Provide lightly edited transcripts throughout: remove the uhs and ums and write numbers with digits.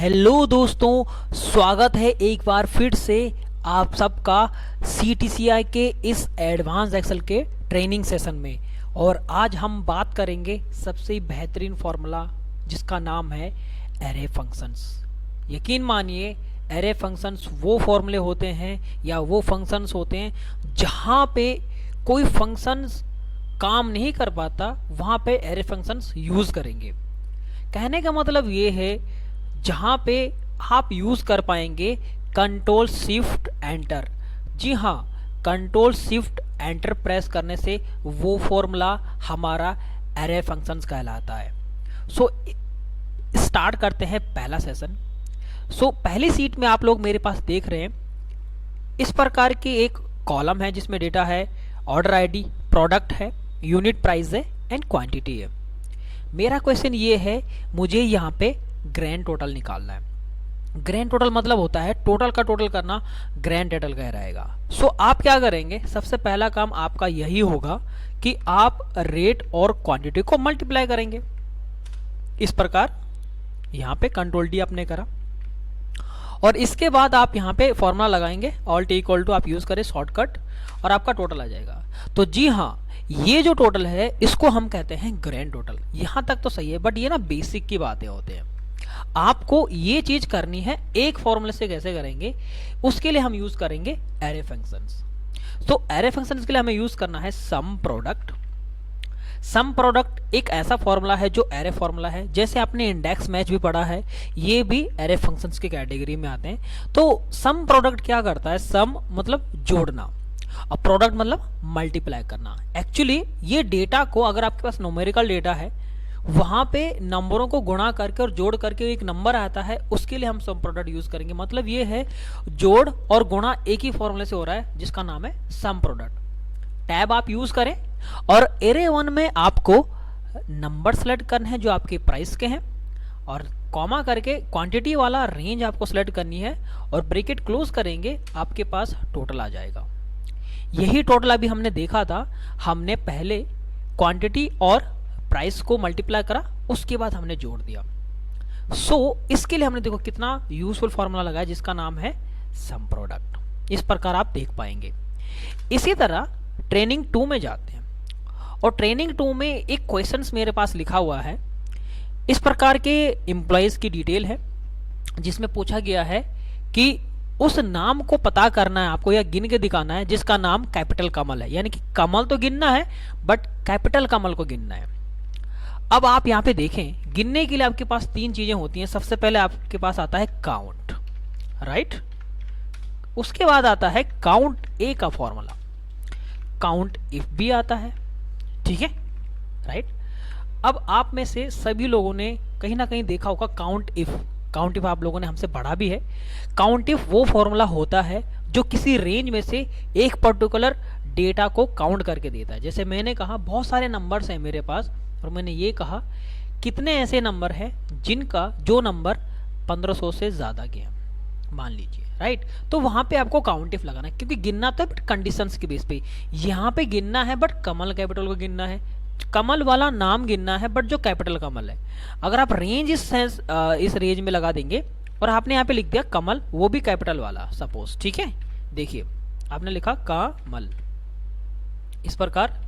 Hello दोस्तों, स्वागत है एक बार फिर से आप सबका CTCI के इस एडवांस एक्सेल के ट्रेनिंग सेशन में। और आज हम बात करेंगे सबसे बेहतरीन फॉर्मूला जिसका नाम है एरे फंक्शंस। यकीन मानिए, एरे फंक्शंस वो फॉर्मूले होते हैं या वो फंक्शंस होते हैं जहाँ पे कोई फंक्शंस काम नहीं कर पाता, वहाँ पे एरे फंक्शंस यूज़ करेंगे। कहने का मतलब ये है जहाँ पे आप यूज़ कर पाएंगे कंट्रोल शिफ्ट एंटर। जी हाँ, कंट्रोल शिफ्ट एंटर प्रेस करने से वो फॉर्मूला हमारा एरे फंक्शंस कहलाता है। सो स्टार्ट करते हैं पहला सेशन। पहली सीट में आप लोग मेरे पास देख रहे हैं इस प्रकार की एक कॉलम है जिसमें डेटा है, ऑर्डर आईडी, प्रोडक्ट है, यूनिट प्राइस है एंड क्वांटिटी है। मेरा क्वेश्चन ये है, मुझे यहाँ पे ग्रैंड टोटल निकालना है। ग्रैंड टोटल मतलब होता है टोटल का टोटल करना, ग्रैंड टोटल कह रहेगा। आप क्या करेंगे, सबसे पहला काम आपका यही होगा कि आप रेट और क्वांटिटी को मल्टीप्लाई करेंगे। इस प्रकार यहाँ पे कंट्रोल डी आपने करा और इसके बाद आप यहाँ पे फॉर्मूला लगाएंगे, ऑल्ट इक्वल टू आप यूज करें शॉर्टकट और आपका टोटल आ जाएगा। तो जी हाँ, ये जो टोटल है इसको हम कहते हैं ग्रैंड टोटल। यहाँ तक तो सही है, बट ये ना बेसिक की बातें होते हैं। आपको ये चीज करनी है एक फॉर्मूले से कैसे करेंगे, उसके लिए हम यूज करेंगे एरे फंक्शंस। एरे फंक्शंस के लिए हमें यूज करना है सम प्रोडक्ट। सम प्रोडक्ट एक ऐसा फॉर्मूला है जो एरे फॉर्मूला है। जैसे आपने इंडेक्स मैच भी पढ़ा है, ये भी एरे फंक्शंस की कैटेगरी में आते हैं। तो सम प्रोडक्ट क्या करता है, सम मतलब जोड़ना और प्रोडक्ट मतलब मल्टीप्लाई करना। एक्चुअली ये डेटा को, अगर आपके पास न्यूमेरिकल डेटा है, वहां पे नंबरों को गुणा करके और जोड़ करके एक नंबर आता है, उसके लिए हम सम प्रोडक्ट यूज करेंगे। मतलब ये है जोड़ और गुणा एक ही फॉर्मूले से हो रहा है जिसका नाम है सम प्रोडक्ट। टैब आप यूज करें और एरे 1 में आपको नंबर सेलेक्ट करने हैं जो आपके प्राइस के हैं और कॉमा करके क्वांटिटी वाला रेंज आपको सेलेक्ट करनी है और ब्रैकेट क्लोज करेंगे, आपके पास टोटल आ जाएगा। यही टोटल अभी हमने देखा था। हमने पहले क्वांटिटी और प्राइस को मल्टीप्लाई करा, उसके बाद हमने जोड़ दिया। इसके लिए हमने देखो कितना यूजफुल फॉर्मूला लगाया जिसका नाम है सम प्रोडक्ट। इस प्रकार आप देख पाएंगे। इसी तरह ट्रेनिंग 2 में जाते हैं और ट्रेनिंग 2 में एक क्वेश्चंस मेरे पास लिखा हुआ है। इस प्रकार के एम्प्लॉयज की डिटेल है जिसमें पूछा गया है कि उस नाम को पता करना है आपको या गिन के दिखाना है जिसका नाम कैपिटल कमल है। यानी कि कमल तो गिनना है बट कैपिटल कमल को गिनना है। अब आप यहाँ पे देखें, गिनने के लिए आपके पास 3 चीजें होती हैं। सबसे पहले आपके पास आता है काउंट, राइट। उसके बाद आता है काउंट ए का फॉर्मूला, काउंट इफ भी आता है, ठीक है, राइट। अब आप में से सभी लोगों ने कहीं ना कहीं देखा होगा काउंट इफ। काउंट इफ आप लोगों ने हमसे पढ़ा भी है। काउंट इफ वो फॉर्मूला होता है जो किसी रेंज में से एक पर्टिकुलर डेटा को काउंट करके देता है। जैसे मैंने कहा बहुत सारे नंबर्स हैं मेरे पास और मैंने ये कहा कितने ऐसे नंबर हैं जिनका जो नंबर 1500 से ज्यादा के हैं, मान लीजिए, राइट। तो वहां पे आपको काउंट इफ लगाना है क्योंकि गिनना तो है बट कंडीशंस के बेस पे। यहाँ पे गिनना है बट कमल कैपिटल को गिनना है, कमल वाला नाम गिनना है बट जो कैपिटल कमल है। अगर आप रेंज इस रेंज में लगा देंगे और आपने यहाँ पे लिख दिया कमल, वो भी कैपिटल वाला सपोज, ठीक है। देखिए आपने लिखा कमल। इस प्रकार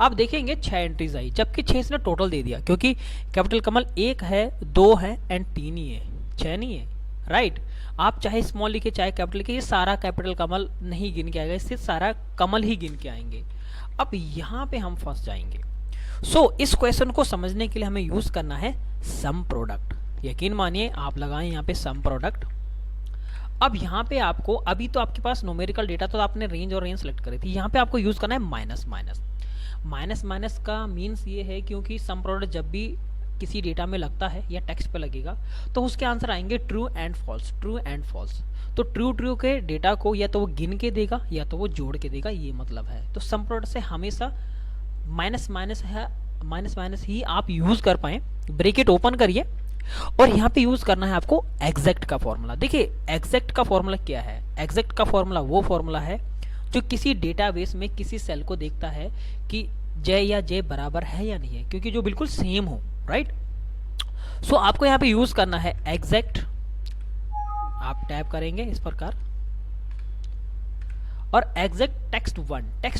आप देखेंगे 6 एंट्रीज आई, जबकि 6 इसने टोटल दे दिया क्योंकि कैपिटल कमल 1 है, 2 है एंड 3 ही है, 6 नहीं है, राइट। आप चाहे स्मॉल लिखे चाहे कैपिटल लिखे, ये सारा कैपिटल कमल नहीं गिन के आएगा, इससे सारा कमल ही गिन के आएंगे। अब यहाँ पे हम फंस जाएंगे। इस क्वेश्चन को समझने के लिए हमें यूज करना है सम प्रोडक्ट। यकीन मानिए आप लगाएं यहाँ पे सम प्रोडक्ट। अब यहाँ पे आपको, अभी तो आपके पास न्यूमेरिकल डेटा तो आपने रेंज और रेंज सेलेक्ट करी थी, यहाँ पे आपको यूज करना है माइनस माइनस। माइनस माइनस का मीन्स ये है क्योंकि सम प्रोडक्ट जब भी किसी डेटा में लगता है या टेक्स्ट पे लगेगा तो उसके आंसर आएंगे true and false, true and false. तो ट्रू के डेटा को या तो वो गिन के देगा या तो वो जोड़ के देगा, ये मतलब है। तो सम प्रोडक्ट से हमेशा माइनस माइनस है, माइनस माइनस ही आप यूज कर पाए। ब्रैकेट ओपन करिए और यहाँ पे यूज करना है आपको एग्जैक्ट का फॉर्मूला। देखिए एग्जैक्ट का फॉर्मूला क्या है, एग्जैक्ट का फॉर्मूला वो फॉर्मूला है जो किसी डेटाबेस में किसी सेल को देखता है कि जे या जे बराबर है या नहीं है, क्योंकि जो बिल्कुल सेम हो, राइट। सो आपको यहाँ पे यूज करना है एग्जैक्ट, आप टैप करेंगे इस प्रकार, और एग्जैक्ट टेक्स्ट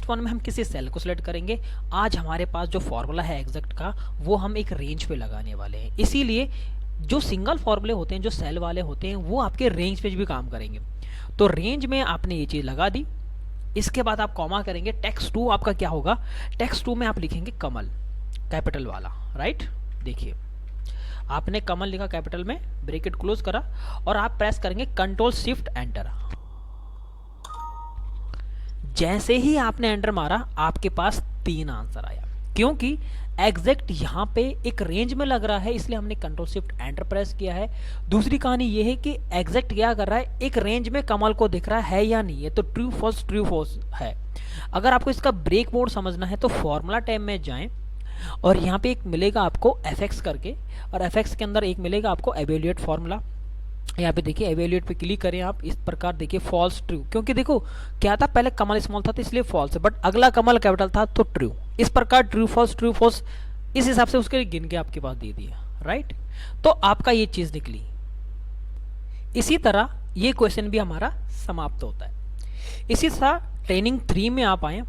वन में हम किसी सेल को सिलेक्ट करेंगे। आज हमारे पास जो फॉर्मूला है एग्जैक्ट का वो हम एक रेंज पे लगाने वाले हैं, इसीलिए जो सिंगल फॉर्मूले होते हैं, जो सेल वाले होते हैं, वो आपके रेंज पे भी काम करेंगे। तो रेंज में आपने ये चीज़ लगा दी, इसके बाद आप कॉमा करेंगे। टेक्स्ट 2 आपका क्या होगा, टेक्स्ट 2 में आप लिखेंगे कमल, कैपिटल वाला, राइट। देखिए आपने कमल लिखा कैपिटल में, ब्रैकेट क्लोज करा, और आप प्रेस करेंगे कंट्रोल शिफ्ट एंटर। जैसे ही आपने एंटर मारा आपके पास 3 आंसर आया, क्योंकि एग्जैक्ट यहाँ पे एक रेंज में लग रहा है, इसलिए हमने कंट्रोल शिफ्ट एंटर प्रेस किया है। दूसरी कहानी ये है कि एग्जैक्ट क्या कर रहा है, एक रेंज में कमल को दिख रहा है या नहीं है, तो ट्रू फॉल्स है। अगर आपको इसका ब्रेक मोड समझना है तो फॉर्मूला टैब में जाएं, और यहाँ पे एक मिलेगा आपको एफएक्स करके, और एफएक्स के अंदर एक मिलेगा आपको एवेल्यूएट फॉर्मूला। यहाँ पे देखिए एवेल्यूएट पे क्लिक करें आप, इस प्रकार देखिए फॉल्स ट्रू, क्योंकि देखो क्या था, पहले कमल स्मॉल था तो इसलिए फॉल्स है, बट अगला कमल कैपिटल था तो ट्रू। इस प्रकार ट्रू फॉल्स इस हिसाब से उसके गिन के आपके पास दे दिया, राइट। तो आपका ये चीज निकली। इसी तरह ये क्वेश्चन भी हमारा समाप्त होता है। इसी तरह ट्रेनिंग 3 में आप आए,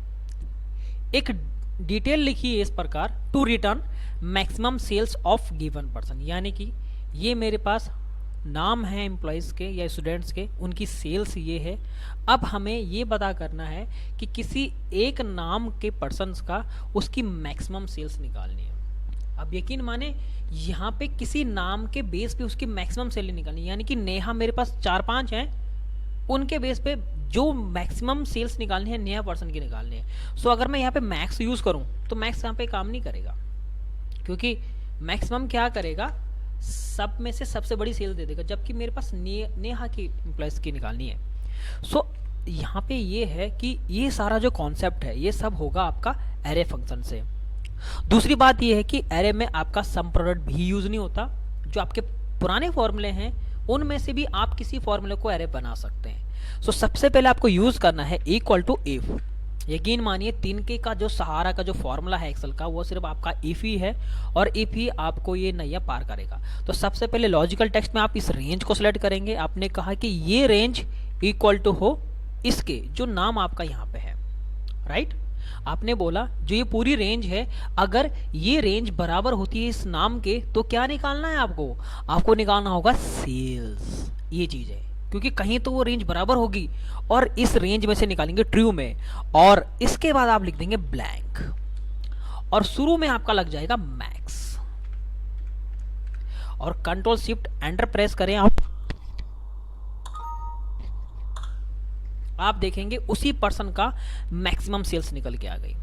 एक डिटेल लिखिए इस प्रकार, to return maximum sales of given person, यानी कि ये मेरे पास नाम है एम्प्लॉयज़ के या स्टूडेंट्स के, उनकी सेल्स ये है। अब हमें ये पता करना है कि किसी एक नाम के पर्सन्स का उसकी मैक्सिमम सेल्स निकालनी है। अब यकीन माने यहाँ पे किसी नाम के बेस पे उसकी मैक्सिमम सेल निकालनी है, यानी कि नेहा मेरे पास 4-5 हैं, उनके बेस पे जो मैक्सिमम सेल्स निकालनी है नेहा पर्सन की निकालनी है। सो अगर मैं यहाँ पे मैक्स यूज़ करूँ तो मैक्स यहाँ पे काम नहीं करेगा, क्योंकि मैक्सिमम क्या करेगा, सब में से सबसे बड़ी सेल दे देगा, जबकि मेरे पास नेहा की एम्प्लॉयज की निकालनी है। सो यहाँ पे ये है कि ये सारा जो कॉन्सेप्ट है ये सब होगा आपका एरे फंक्शन से। दूसरी बात ये है कि एरे में आपका सम प्रोडक्ट भी यूज नहीं होता। जो आपके पुराने फॉर्मूले हैं उनमें से भी आप किसी फॉर्मूले को एरे बना सकते हैं। सो सबसे पहले आपको यूज करना है इक्वल टू इफ। यकीन मानिए 3K का जो सहारा का जो फॉर्मूला है एक्सेल का, वो सिर्फ आपका इफ ही है, और इफ ही आपको ये नैया पार करेगा। तो सबसे पहले लॉजिकल टेक्स्ट में आप इस रेंज को सिलेक्ट करेंगे। आपने कहा कि ये रेंज इक्वल टू हो इसके जो नाम आपका यहाँ पे है, राइट। आपने बोला जो ये पूरी रेंज है, अगर ये रेंज बराबर होती है इस नाम के, तो क्या निकालना है आपको निकालना होगा सेल्स। ये चीज है, क्योंकि कहीं तो वो रेंज बराबर होगी, और इस रेंज में से निकालेंगे ट्रू में, और इसके बाद आप लिख देंगे ब्लैंक, और शुरू में आपका लग जाएगा मैक्स, और कंट्रोल शिफ्ट एंटर प्रेस करें आप देखेंगे उसी पर्सन का मैक्सिमम सेल्स निकल के आ गई।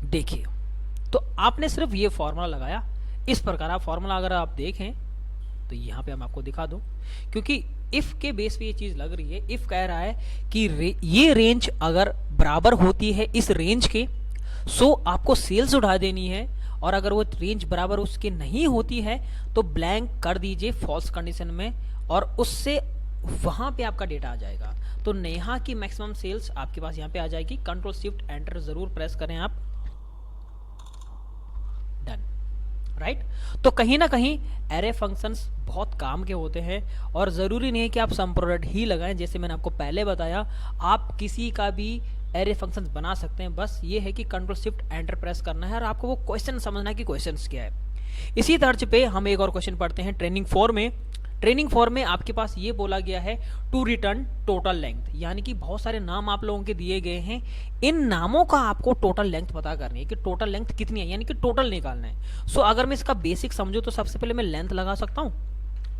देखिए, तो आपने सिर्फ ये फॉर्मूला लगाया, इस प्रकार आप फॉर्मूला अगर आप देखें तो यहाँ पे हम आपको दिखा दूं, क्योंकि इफ के बेस पे ये चीज लग रही है। इफ कह रहा है कि ये रेंज अगर बराबर होती है इस रेंज के, सो आपको सेल्स उठा देनी है, और अगर वो रेंज बराबर उसके नहीं होती है तो ब्लैंक कर दीजिए फॉल्स कंडीशन में, और उससे वहां पे आपका डेटा आ जाएगा। तो नेहा की मैक्सिमम सेल्स आपके पास यहाँ पे आ जाएगी। कंट्रोल शिफ्ट एंटर जरूर प्रेस करें आप, डन, राइट। तो कहीं ना कहीं एरे फंक्शंस बहुत काम के होते हैं, और ज़रूरी नहीं है कि आप सम प्रोडक्ट ही लगाएं। जैसे मैंने आपको पहले बताया, आप किसी का भी एरे फंक्शंस बना सकते हैं, बस ये है कि कंट्रोल शिफ्ट एंटर प्रेस करना है और आपको वो क्वेश्चन समझना है कि क्वेश्चंस क्या है। इसी तर्ज पे हम एक और क्वेश्चन पढ़ते हैं ट्रेनिंग 4 में। ट्रेनिंग 4 में आपके पास ये बोला गया है टू रिटर्न टोटल लेंथ, यानी कि बहुत सारे नाम आप लोगों के दिए गए हैं, इन नामों का आपको टोटल लेंथ पता करनी है कि टोटल लेंथ कितनी है, यानी कि टोटल निकालना है। सो अगर मैं इसका बेसिक समझूं तो सबसे पहले मैं लेंथ लगा सकता हूं,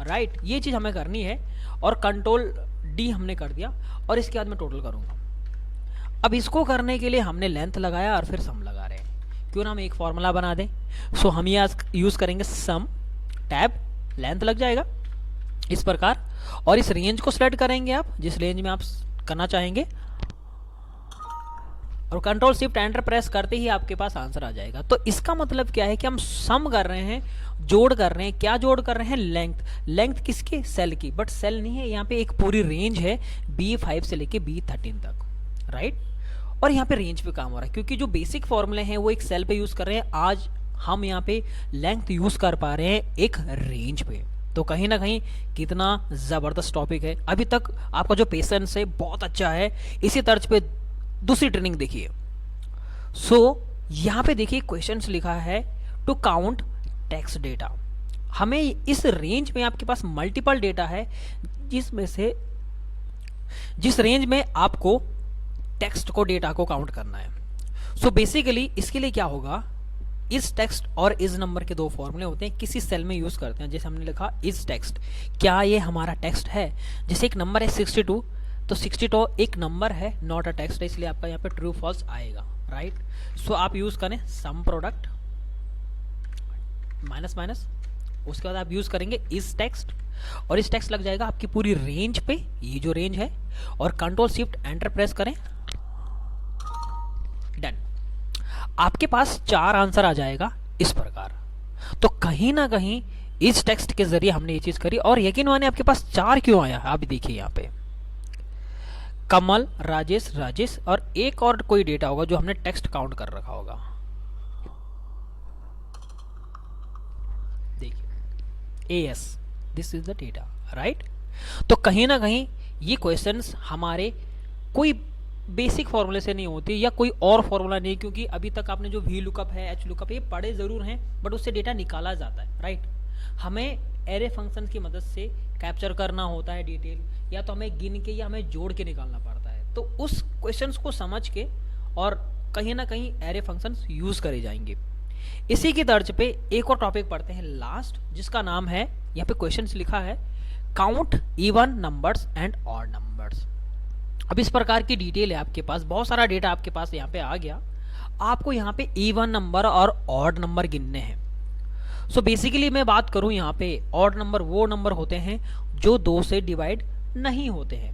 राइट। ये चीज हमें करनी है, और कंट्रोल डी हमने कर दिया, और इसके बाद मैं टोटल करूंगा। अब इसको करने के लिए हमने लेंथ लगाया और फिर सम लगा रहे हैं, क्यों ना हम एक फॉर्मूला बना दें। सो हम ये यूज करेंगे सम टैब, लेंथ लग जाएगा इस प्रकार, और इस रेंज को सिलेक्ट करेंगे आप जिस रेंज में आप करना चाहेंगे, और कंट्रोल शिफ्ट एंटर प्रेस करते ही आपके पास आंसर आ जाएगा। तो इसका मतलब क्या है कि हम सम कर रहे हैं, जोड़ कर रहे हैं। क्या जोड़ कर रहे हैं? लेंथ किसके? सेल की, बट सेल नहीं है, यहाँ पे एक पूरी रेंज है B5 से लेके B13 तक, राइट। और यहाँ पे रेंज पे काम हो रहा है, क्योंकि जो बेसिक फॉर्मूले हैं वो एक सेल पे यूज कर रहे हैं। आज हम यहाँ पे लेंथ यूज कर पा रहे हैं एक रेंज पे। तो कहीं ना कहीं कितना ज़बरदस्त टॉपिक है। अभी तक आपका जो पेशेंस है बहुत अच्छा है। इसी तर्ज पे दूसरी ट्रेनिंग देखिए। यहाँ पे देखिए क्वेश्चंस लिखा है टू काउंट टेक्स्ट डेटा। हमें इस रेंज में आपके पास मल्टीपल डेटा है जिसमें से जिस रेंज में आपको टेक्स्ट को डेटा को काउंट करना है। बेसिकली इसके लिए क्या होगा, इस टेक्स्ट और इस नंबर के दो फॉर्मूले होते हैं, किसी सेल में यूज करते हैं। जैसे हमने लिखा इस टेक्स्ट, क्या ये हमारा टेक्स्ट है? जैसे एक नंबर है 62, तो 62 एक नंबर है, नॉट अ टेक्स्ट है, इसलिए आपका यहाँ पे ट्रू फॉल्स आएगा, राइट। आप यूज करें सम प्रोडक्ट माइनस माइनस, उसके बाद आप यूज करेंगे इस टेक्स्ट, और इस टेक्स्ट लग जाएगा आपकी पूरी रेंज पे, ये जो रेंज है, और कंट्रोल शिफ्ट एंटर प्रेस करें, डन। आपके पास 4 आंसर आ जाएगा इस प्रकार। तो कहीं ना कहीं इस टेक्स्ट के जरिए हमने ये चीज करी, और यकीन माने आपके पास 4 क्यों आया? आप देखिए यहाँ पे कमल, राजेश, राजेश, और एक और कोई डेटा होगा जो हमने टेक्स्ट काउंट कर रखा होगा। देखिए AS, this is the data, right. तो कहीं ना कहीं ये क्वेश्चंस हमारे कोई बेसिक फॉर्मूले से नहीं होती, या कोई और फॉर्मूला नहीं, क्योंकि अभी तक आपने जो वी लुकअप है, एच लुकअप, ये पढ़े जरूर हैं, बट उससे डेटा निकाला जाता है, राइट। हमें एरे फंक्शन की मदद से कैप्चर करना होता है डिटेल, या तो हमें गिन के या हमें जोड़ के निकालना पड़ता है। तो उस क्वेश्चंस को समझ के और कहीं ना कहीं एरे फंक्शंस यूज करे जाएंगे। इसी की तर्ज पे एक और टॉपिक पढ़ते हैं लास्ट, जिसका नाम है, यहाँ पे क्वेश्चंस लिखा है count even numbers and odd numbers. अब इस प्रकार की डिटेल है आपके पास, बहुत सारा डेटा आपके पास यहाँ पे आ गया। आपको यहाँ पे इवन नंबर और ऑड नंबर गिनने हैं। बेसिकली मैं बात करूँ यहाँ पे, ऑड नंबर वो नंबर होते हैं जो 2 से डिवाइड नहीं होते हैं,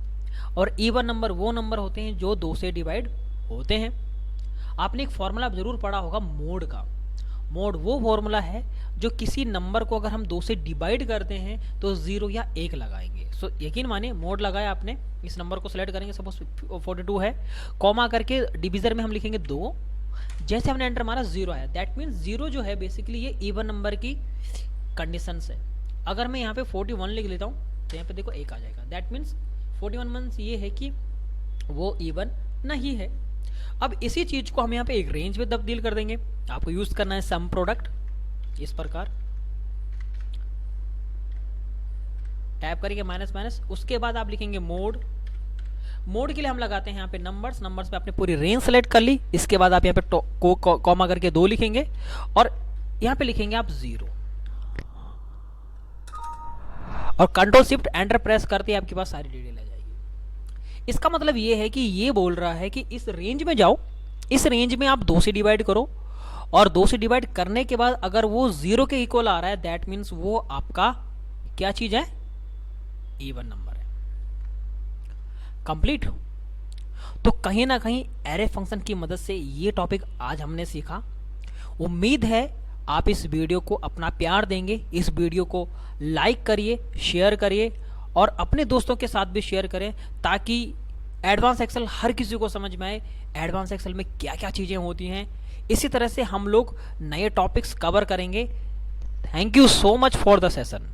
और इवन नंबर वो नंबर होते हैं जो 2 से डिवाइड होते हैं। आपने एक फॉर्मूला जरूर पढ़ा होगा मोड का। मोड वो फॉर्मूला है जो किसी नंबर को अगर हम 2 से डिवाइड करते हैं तो 0 या 1 लगाएंगे। यकीन मानिए मोड लगाया आपने, इस नंबर को सिलेक्ट करेंगे, सपोज 42 है, कॉमा करके डिवीजर में हम लिखेंगे 2, जैसे हमने एंटर मारा 0 आया, दैट मीन्स 0 जो है बेसिकली ये इवन नंबर की कंडीशन है। अगर मैं यहाँ पे 41 लिख लेता हूँ तो यहाँ पे देखो 1 आ जाएगा, दैट मीन्स 41 मीन्स ये है कि वो इवन नहीं है। अब इसी चीज को हम यहाँ पे एक रेंज में तब्दील कर देंगे। आपको यूज करना है सम प्रोडक्ट, इस प्रकार टैप करेंगे माइनस माइनस, उसके बाद आप लिखेंगे मोड। मोड के लिए हम लगाते हैं यहाँ पे नंबर्स, नंबर्स पे आपने पूरी रेंज सेलेक्ट कर ली। इसके बाद आप यहाँ पे कॉमा करके 2 लिखेंगे, और यहाँ पे लिखेंगे आप 0, और कंट्रोल शिफ्ट एंटर प्रेस करते ही आपके पास सारी डिटेल आ जाएगी। इसका मतलब ये है कि ये बोल रहा है कि इस रेंज में जाओ, इस रेंज में आप 2 से डिवाइड करो, और 2 से डिवाइड करने के बाद अगर वो 0 के इक्वल आ रहा है, दैट मीन्स वो आपका क्या चीज है? इवन नंबर है। कंप्लीट। तो कहीं ना कहीं एरे फंक्शन की मदद से ये टॉपिक आज हमने सीखा। उम्मीद है आप इस वीडियो को अपना प्यार देंगे। इस वीडियो को लाइक करिए, शेयर करिए, और अपने दोस्तों के साथ भी शेयर करें, ताकि एडवांस एक्सेल हर किसी को समझ में आए, एडवांस एक्सेल में क्या क्या चीज़ें होती हैं। इसी तरह से हम लोग नए टॉपिक्स कवर करेंगे। Thank you so much for the session.